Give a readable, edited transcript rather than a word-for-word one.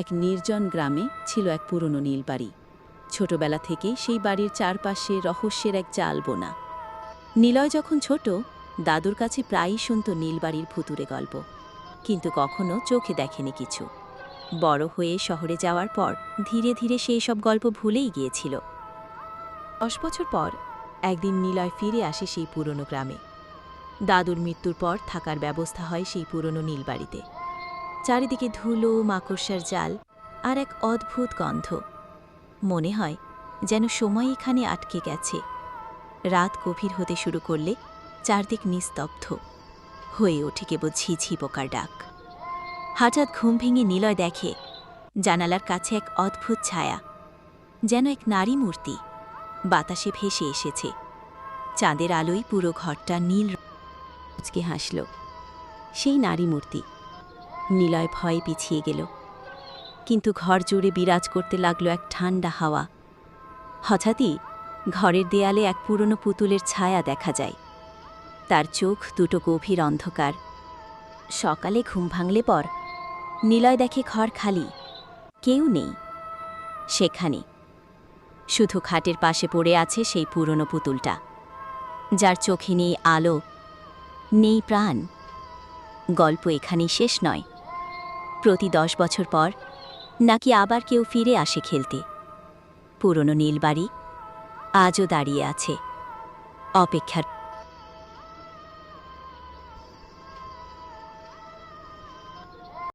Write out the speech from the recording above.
এক নির্জন গ্রামে ছিল এক পুরনো নীল বাড়ি। ছোটবেলা থেকে সেই বাড়ির চারপাশে রহস্যের এক জাল বোনা। নিলয় যখন ছোট, দাদুর কাছে প্রায়ই শুনত নীলবাড়ির ভুতুরে গল্প, কিন্তু কখনো চোখে দেখেনি কিছু। বড় হয়ে শহরে যাওয়ার পর ধীরে ধীরে সেই সব গল্প ভুলেই গিয়েছিল। 10 বছর পর একদিন নিলয় ফিরে আসে সেই পুরনো গ্রামে। দাদুর মৃত্যুর পর থাকার ব্যবস্থা হয় সেই পুরনো নীলবাড়িতে। চারিদিকে ধুলো, মাকড়সার জাল আর এক অদ্ভুত গন্ধ। মনে হয় যেন সময় এখানে আটকে গেছে। রাত গভীর হতে শুরু করলে চারদিক নিস্তব্ধ হয়ে ওঠে কেবল ঝিঝি পোকার ডাক। হঠাৎ ঘুম ভেঙে নিলয় দেখে জানালার কাছে এক অদ্ভুত ছায়া, যেন এক নারী মূর্তি বাতাসে ভেসে এসেছে। চাঁদের আলোয় পুরো ঘরটা নীল রোজকে হাসল। সেই নারী মূর্তি। নিলয় ভয়ে পিছিয়ে গেল, কিন্তু ঘর জুড়ে বিরাজ করতে লাগলো এক ঠান্ডা হাওয়া। হঠাৎই ঘরের দেয়ালে এক পুরনো পুতুলের ছায়া দেখা যায়। তার চোখ দুটো গভীর অন্ধকার। সকালে ঘুম ভাঙলে পর নিলয় দেখে ঘর খালি, কেউ নেই সেখানে। শুধু খাটের পাশে পড়ে আছে সেই পুরনো পুতুলটা, যার চোখে নেই আলো, নেই প্রাণ। গল্প এখানেই শেষ নয়। প্রতি 10 বছর পর নাকি আবার কেউ ফিরে আসে খেলতে। পুরনো নীলবাড়ি আজও দাঁড়িয়ে আছে, অপেক্ষার